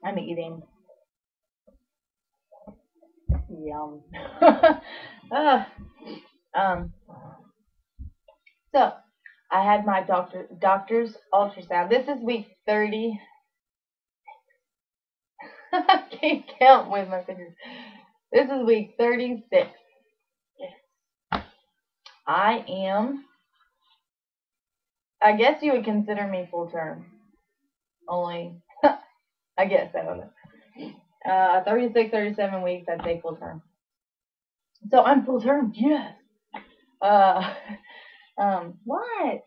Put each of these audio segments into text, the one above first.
I'm eating. Yum. uh, um. So I had my doctor's ultrasound. This is week 30. I can't count with my fingers. This is week 36. I am. I guess you would consider me full term. Only, I guess I don't know. 36, 37 weeks. I'd say full term. So I'm full term. Yes. Uh, what?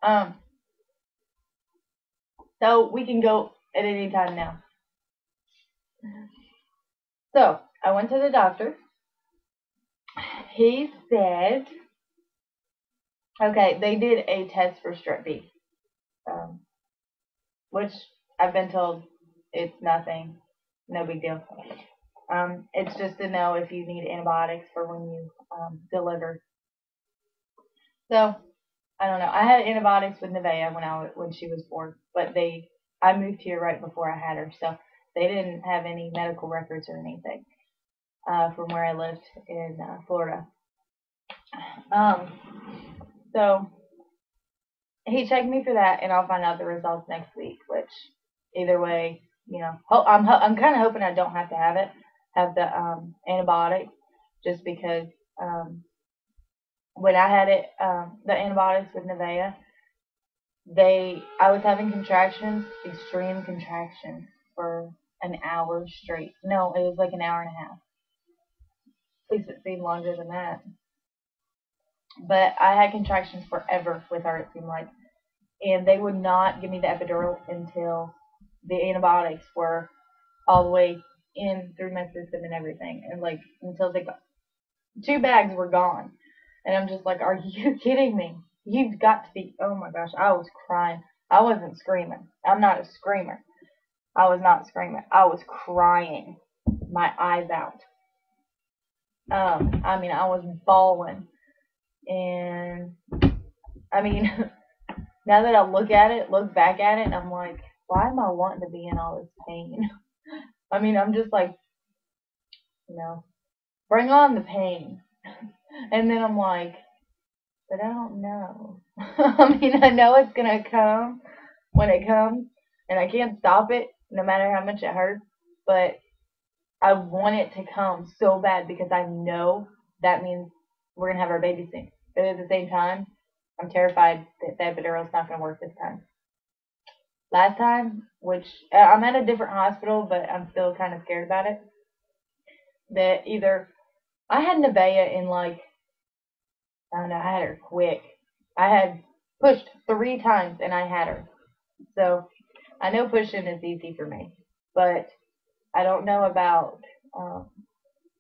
Um, so we can go at any time now. So I went to the doctor. He said, okay, they did a test for strep B, um, which I've been told it's nothing, no big deal. It's just to know if you need antibiotics for when you deliver. So I don't know. I had antibiotics with Nevea when she was born, but I moved here right before I had her, so they didn't have any medical records or anything from where I lived in Florida. Um, so he checked me for that, and I'll find out the results next week. Which either way, I'm kind of hoping I don't have to have the antibiotics, just because when I had the antibiotics with Nevea, I was having contractions, extreme contractions for an hour straight. No, it was like an hour and a half. At least it seemed longer than that. But I had contractions forever with her, it seemed like. And they would not give me the epidural until the antibiotics were all the way in through my system and everything. And like until the 2 bags were gone. And I'm just like, are you kidding me? You've got to be. Oh my gosh, I was crying. I wasn't screaming. I'm not a screamer. I was not screaming. I was crying my eyes out. I mean, I was bawling. And I mean, now that I look back at it, and I'm like, why am I wanting to be in all this pain? I mean, I'm just like, you know, bring on the pain. And then I'm like, but I don't know. I mean, I know it's gonna come when it comes, and I can't stop it no matter how much it hurts. But I want it to come so bad because I know that means we're gonna have our baby soon. But at the same time, I'm terrified that the epidural's not gonna work this time. Last time, which I'm at a different hospital, but I'm still kind of scared about it. That either I had Nevea in like I don't know, I had her quick. I had pushed 3 times and I had her. So I know pushing is easy for me, but I don't know about um,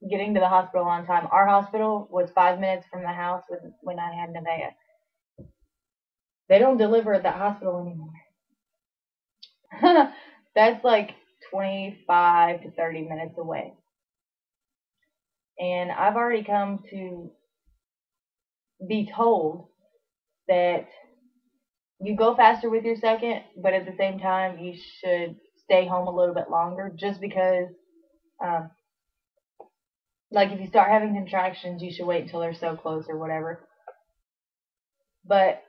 getting to the hospital on time. Our hospital was 5 minutes from the house when I had Nevea. They don't deliver at that hospital anymore. That's like 25 to 30 minutes away. And I've already come to be told that you go faster with your second, but at the same time, you should stay home a little bit longer just because, um, like, if you start having contractions, you should wait until they're so close or whatever. But,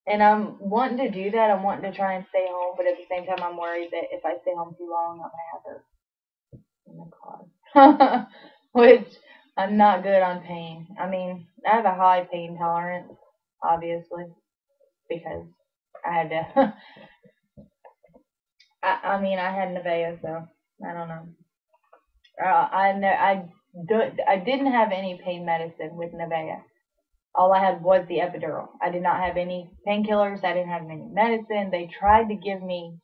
and I'm wanting to do that. I'm wanting to try and stay home, but at the same time, I'm worried that if I stay home too long, I'm going to have her in the car. Which, I'm not good on pain. I mean, I have a high pain tolerance, obviously, because I had to. I mean, I had Nevea, so I don't know. I didn't have any pain medicine with Nevea. All I had was the epidural. I did not have any painkillers. I didn't have any medicine. They tried to give me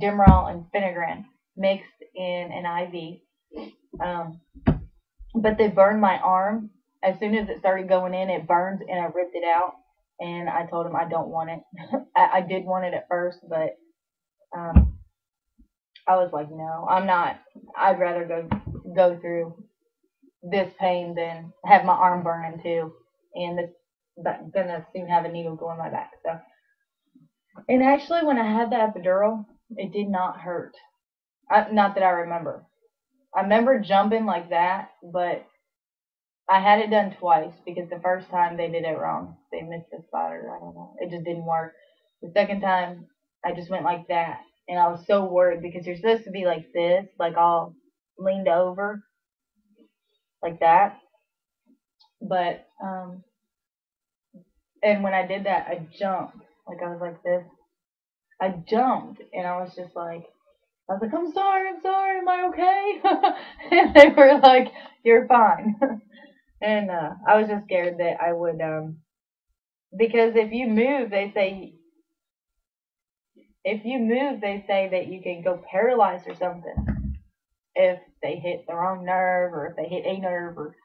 Demerol and Phenergan mixed in an IV, but they burned my arm. As soon as it started going in, it burned and I ripped it out. And I told him I don't want it. I did want it at first, but um, I was like, no, I'm not. I'd rather go through this pain than have my arm burning too, and this gonna soon have a needle go in my back. So, and actually, when I had the epidural, It did not hurt. Not that I remember. I remember jumping like that, but I had it done twice because the first time they did it wrong. They missed the spot, or I don't know. It just didn't work. The second time, I just went like that. And I was so worried because you're supposed to be like this, like all leaned over, like that. But, and when I did that, I jumped. Like I was like this. I jumped, and I was like, I'm sorry, am I okay? And they were like, you're fine. And I was just scared that I would, because if you move, they say that you can go paralyzed or something if they hit the wrong nerve or if they hit a nerve or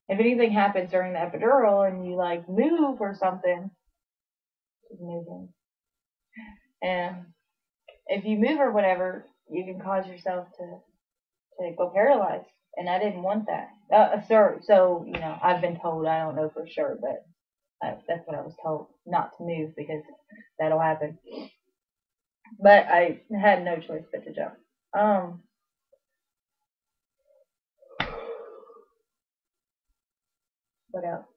if anything happens during the epidural and you like move or something, it's moving. And if you move or whatever, you can cause yourself to go paralyzed. And I didn't want that. So, I've been told, I don't know for sure, but that's what I was told, not to move because that'll happen. But I had no choice but to jump. Um, what else?